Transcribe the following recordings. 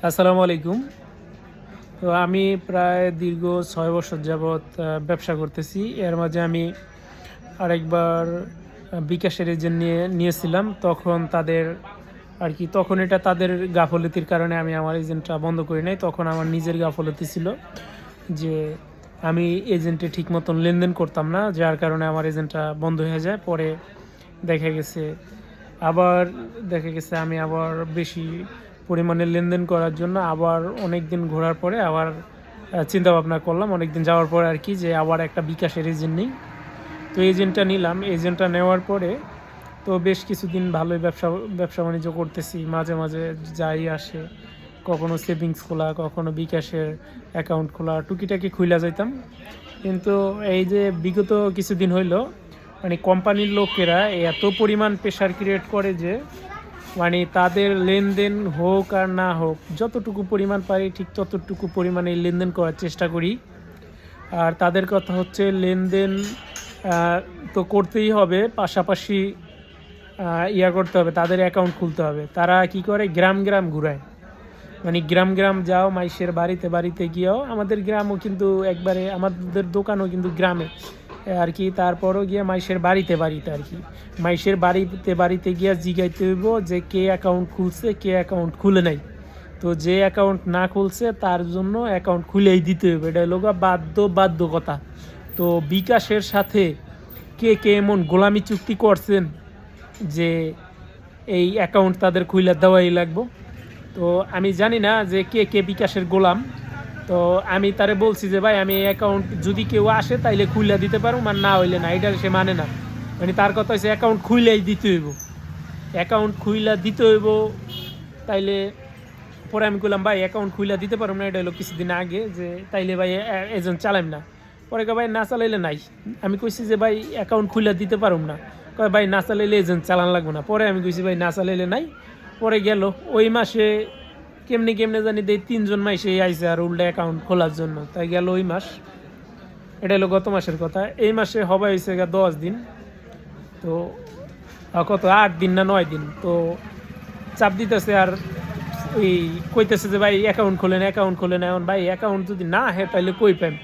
আসসালামু আলাইকুম। তো আমি প্রায় দীর্ঘ ৬ বছর যাবৎ ব্যবসা করতেছি। এর মাঝে আমি আরেকবার বিকাশের এজেন্ট নিয়েছিলাম। তখন তাদের তখন এটা তাদের গাফলতির কারণে আমি আমার এজেন্টটা বন্ধ করি নাই। তখন আমার নিজের গাফলতি ছিল যে আমি এজেন্টে ঠিক মতন লেনদেন করতাম না। যার কারণে আমার এজেন্টটা বন্ধ হয়ে যায়। পরে দেখা গেছে আবার আমি আবার বেশি পরিমাণে লেনদেন করার জন্য আবার অনেক দিন ঘোরার পরে আবার চিন্তা ভাবনা করলাম অনেক দিন যাওয়ার পরে যে আবার একটা বিকাশের এজেন্ট নিই। তো এজেন্টটা নিলাম। এজেন্টটা নেওয়ার পরে তো বেশ কিছুদিন ভালোই ব্যবসা বাণিজ্য করতেছি। মাঝে মাঝে যাই আসে, কখনো সেভিংস খোলা, কখনো বিকাশের অ্যাকাউন্ট খোলা, টুকিটাকি খুইলা যাইতাম। কিন্তু এই যে বিগত কিছুদিন হইল কোম্পানির লোকেরা এত পরিমাণ প্রেশার ক্রিয়েট করে যে তাদের লেনদেন হোক আর না হোক, যতটুকু পরিমাণ পারি ঠিক ততটুকু পরিমাণে লেনদেন করার চেষ্টা করি। আর তাদের কথা হচ্ছে লেনদেন তো করতেই হবে, পাশাপাশি করতে হবে, তাদের অ্যাকাউন্ট খুলতে হবে। তারা কি করে, গ্রাম গ্রাম ঘুরায়। গ্রাম গ্রাম যাও, মাইশের বাড়িতে বাড়িতে গিয়েও, আমাদের গ্রামও কিন্তু একবারে, আমাদের দোকানও কিন্তু গ্রামে তারপরও গিয়ে মাইশের বাড়িতে বাড়িতে মাইশের বাড়িতে বাড়িতে গিয়ে জিগাইতে হইব যে কে অ্যাকাউন্ট খুলছে, কে অ্যাকাউন্ট খুলে নাই। তো যে অ্যাকাউন্ট না খুলছে তার জন্য অ্যাকাউন্ট খুলেই দিতে হবে। এটা হলো বাধ্যকতা। তো বিকাশের সাথে কে কে এমন গোলামি চুক্তি করছেন যে এই অ্যাকাউন্ট তাদের খুলে দেওয়াই লাগবো। তো আমি জানি না যে কে কে বিকাশের গোলাম। তো আমি তারে বলছি যে ভাই, আমি অ্যাকাউন্ট যদি কেউ আসে তাইলে খুইলা দিতে পারো, আর না হইলে না। এটা সে মানে না। তার কথা হচ্ছে অ্যাকাউন্ট খুইলেই দিতে হইব, অ্যাকাউন্ট খুইলা দিতে হইব। তাইলে পরে আমি কইলাম ভাই অ্যাকাউন্ট খুইলা দিতে পারো না। এটা হলো কিছুদিন আগে, যে তাইলে ভাই এজেন্ট চালাইম না। পরে ভাই না চালাইলে নাই। আমি কইছি যে ভাই অ্যাকাউন্ট খুইলা দিতে পারো না। কয় ভাই না চালাইলে এজেন্ট চালান লাগবে না। পরে আমি কইছি ভাই না চালাইলে নাই। পরে গেল ওই মাসে কেমনে জানি দেয় 3 জন মাইসে আইসে আর উল্টা অ্যাকাউন্ট খোলার জন্য। তাই গেল ওই মাস। এটা হলো গত মাসের কথা। এই মাসে হবে হয়েছে 10 দিন। তো কত 8 দিন না 9 দিন। তো চাপ দিতেছে আর ওই কইতেছে যে ভাই অ্যাকাউন্ট খোলেন, অ্যাকাউন্ট খোলেন। এখন ভাই অ্যাকাউন্ট যদি না হয় তাহলে কই পাইম।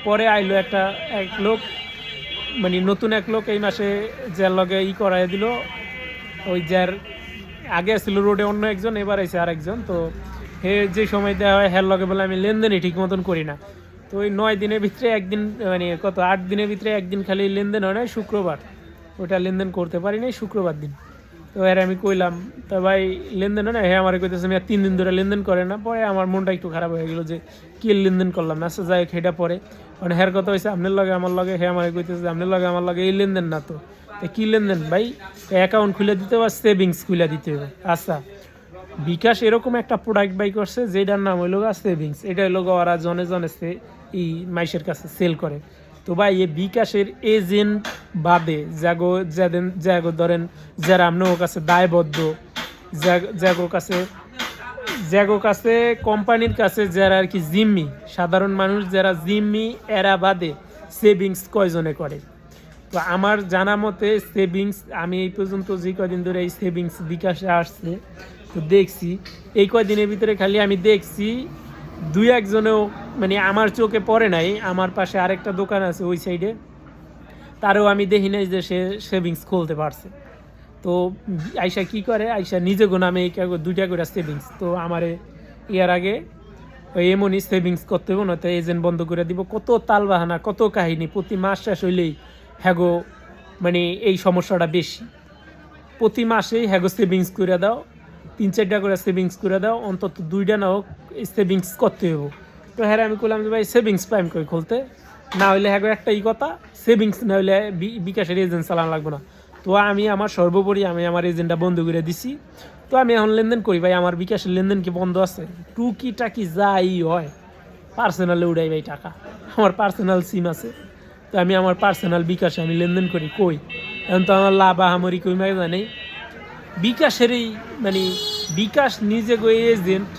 পরে আইলো এক লোক, নতুন এক লোক এই মাসে, যার লগে করাই দিল। ওই যার আগে ছিল রোডে অন্য একজন, এবার আইসে আর একজন। তো হে যে সময় দেওয়া হয় হের লগে বলে আমি লেনদেনই ঠিক মতন করি না। তো ওই 9 দিনের ভিতরে একদিন, 8 দিনের ভিতরে একদিন খালি লেনদেন হয় না, শুক্রবার। ওইটা লেনদেন করতে পারি নাই শুক্রবার দিন। তো এর আমি কইলাম, তা ভাই লেনদেন হয় না। হ্যাঁ আমার কইতেছে আমি 3 দিন ধরে লেনদেন করে না। পরে আমার মনটা একটু খারাপ হয়ে গেলো যে কি লেনদেন করলাম না। আচ্ছা যাই হোক, সেটা পরে হের কথা হয়েছে আপনার লগে আমার লগে। হ্যাঁ আমার কইতেছে আপনার লগে আমার লগে এই লেনদেন না। তো কি লেনদেন ভাই? অ্যাকাউন্ট খুলে দিতে হবে, সেভিংস খুলে দিতে হবে। আচ্ছা, বিকাশ এরকম একটা প্রোডাক্ট বাই করছে যেটার নাম হইল সেভিংস। এটা হইল ওরা জনে জনে মাইশের কাছে সেল করে। তো ভাই এই বিকাশের এজেন্ট বাদে জাগো ধরেন যারা আপনার কাছে দায়বদ্ধ, জাগো কাছে কোম্পানির কাছে যারা জিম্মি, সাধারণ মানুষ যারা জিম্মি, এরা বাদে সেভিংস কয়জনে করে? তো আমার জানা মতে সেভিংস, আমি এই পর্যন্ত যে কয়দিন ধরে এই সেভিংস বিকাশে আসছে, তো দেখছি এই কয়দিনের ভিতরে খালি আমি দেখছি 2-1 জনেও, আমার চোখে পড়ে নাই। আমার পাশে আরেকটা দোকান আছে ওই সাইডে, তারও আমি দেখি নাই যে সে সেভিংস খুলতে পারছে। তো আইসা কি করে, আইসা নিজে নামে 2টা করে সেভিংস। তো আমারে ইয়ার আগে ওই এমনই সেভিংস করতে হবে, নয়তো এজেন্ট বন্ধ করে দিব। কত তালবাহানা, কত কাহিনী। প্রতি মাস শেষ হইলেই হ্যাগো এই সমস্যাটা বেশি। প্রতি মাসেই হ্যাগো সেভিংস করে দাও, 3-4টা করে সেভিংস করে দাও, অন্তত 2টা না হোক সেভিংস করতে হইব। তো হ্যাঁ আমি বললাম যে ভাই সেভিংস পাইম কই খুলতে? না হইলে হ্যাগো একটাই কথা, সেভিংস না হইলে বিকাশের এজেন্ট চালানো লাগবে না। তো আমি আমার সর্বোপরি আমি আমার এজেন্টটা বন্ধ করে দিছি। তো আমি এখন লেনদেন করি ভাই, আমার বিকাশের লেনদেন কি বন্ধ আছে? টুকিটাকি যাই হয় পার্সোনালে উড়াই ভাই টাকা। আমার পার্সোনাল সিম আছে, তো আমি আমার পার্সোনাল বিকাশে আমি লেনদেন করি। কই এখন তো আমার লাভ আহামরি কই মাই জানি। বিকাশেরই বিকাশ নিজে গো এজেন্ট,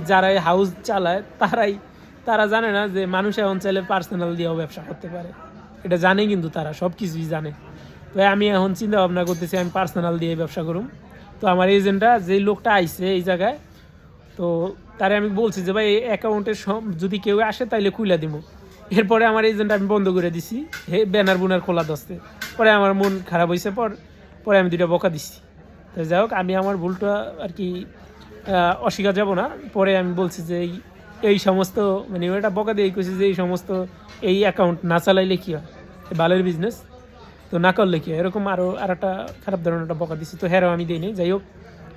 যারা হাউস চালায় তারা জানে না যে মানুষ এখন চাইলে পার্সোনাল দিয়েও ব্যবসা করতে পারে। এটা জানে, কিন্তু তারা সব কিছুই জানে। তো আমি এখন চিন্তা ভাবনা করতেছি আমি পার্সোনাল দিয়ে ব্যবসা করুম। তো আমার এজেন্টটা, যে লোকটা আইছে এই জায়গায়, তো তারে আমি বলছি যে ভাই এই অ্যাকাউন্টে যদি কেউ আসে তাইলে খুলে দিব। এরপরে আমার এজেন্ট আমি বন্ধ করে দিছি, হে ব্যানার বুনার খোলা দস্তে। পরে আমার মন খারাপ হয়েছে, পরে আমি 2টা বকা দিছি। তো যাই হোক, আমি আমার ভুলটা আর কি অস্বীকার যাব না। পরে আমি বলছি যে এই সমস্ত মানে ওটা বকা দিয়ে কইছি যে এই সমস্ত এই অ্যাকাউন্ট না চালাইলে কী হয়, ভালোর বিজনেস তো না করলে কি হয়, এরকম আরও একটা খারাপ ধরনের একটা বকা দিছি। তো হ্যাঁ আমি দিইনি। যাই হোক,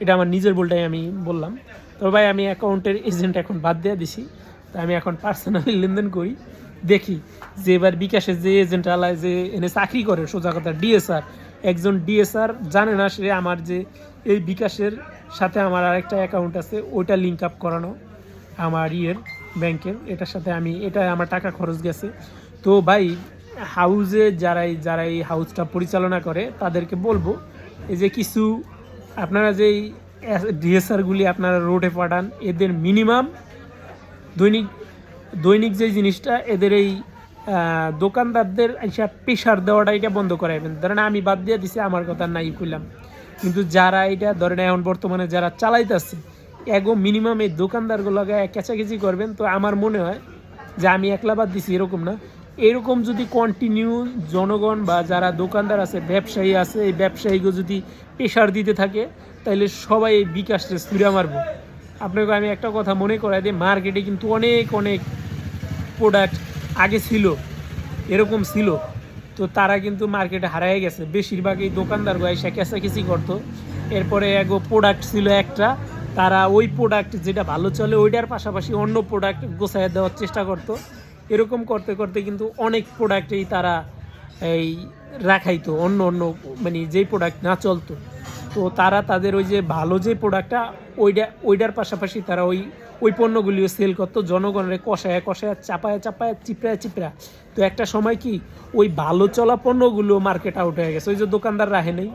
এটা আমার নিজের ভুলটাই আমি বললাম। তো ভাই আমি অ্যাকাউন্টের এজেন্ট এখন বাদ দিয়ে দিছি। তো আমি এখন পার্সোনালি লেনদেন করি, দেখি যে এবার বিকাশের যে এজেন্ট আলায় যে এনে চাকরি করে, সোজা কথা ডিএসআর, একজন ডিএসআর জানে না সে আমার যে এই বিকাশের সাথে আমার আরেকটা অ্যাকাউন্ট আছে ওইটা লিঙ্ক আপ করানো আমার ব্যাংকের, এটার সাথে আমি এটা আমার টাকা খরচ গেছে। তো ভাই হাউসে যারা এই হাউসটা পরিচালনা করে তাদেরকে বলবো, এই যে কিছু আপনারা যেই ডিএসআরগুলি আপনারা রোডে পাঠান, এদের মিনিমাম দৈনিক যে জিনিসটা এদের এই দোকানদারদের হিসাব প্রেশার দেওয়াটা এটা বন্ধ করাইবেন। ধরেন আমি বাদ দিয়ে দিছি, আমার কথা নাই কইলাম, কিন্তু যারা এটা ধরেন এখন বর্তমানে যারা চালাইতেছে এগো মিনিমাম এই দোকানদারগুলোকে কেচাকেচি করবেন। তো আমার মনে হয় যে আমি একলা বাদ দিছি এরকম না, এরকম যদি কন্টিনিউ জনগণ বা যারা দোকানদার আছে, ব্যবসায়ী আছে, এই ব্যবসায়ীকে যদি প্রেশার দিতে থাকে তাহলে সবাই এই বিকাশটা ছুঁড়া মারবো। আপনাকে আমি একটা কথা মনে করাই দিই, মার্কেটে কিন্তু অনেক প্রোডাক্ট আগে ছিল, এরকম ছিল, তো তারা কিন্তু মার্কেটে হারাই গেছে। বেশিরভাগই দোকানদার এসে কেঁচাকেচি করতো। এরপরে এগো প্রোডাক্ট ছিল একটা, তারা ওই প্রোডাক্ট যেটা ভালো চলে ওইটার পাশাপাশি অন্য প্রোডাক্ট গোছায় দেওয়ার চেষ্টা করতো। এরকম করতে করতে কিন্তু অনেক প্রোডাক্টেই তারা এই রাখাইতো, অন্য মানে যেই প্রোডাক্ট না চলতো, তো তারা তাদের ওই যে ভালো যে প্রোডাক্টটা ওইটার পাশাপাশি তারা ওই পণ্যগুলিও সেল করতো, জনগণের কষায় চাপায় চিপড়া। তো একটা সময় কি ওই ভালো চলা পণ্যগুলো মার্কেট আউট হয়ে গেছে, ওই যে দোকানদার রাখে নেই।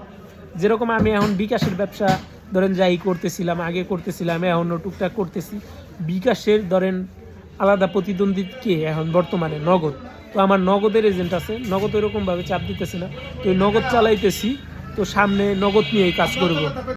যেরকম আমি এখন বিকাশের ব্যবসা ধরেন যাই করতেছিলাম, আগে করতেছিলাম, এখনও টুকটাক করতেছি। বিকাশের ধরেন আলাদা প্রতিদ্বন্দ্বী কে এখন বর্তমানে নগদ। তো আমার নগদের এজেন্ট আছে, নগদ ওইরকমভাবে চাপ দিতেছে না, তো ওই নগদ চালাইতেছি। তো সামনে নগদ নিয়েই কাজ করব।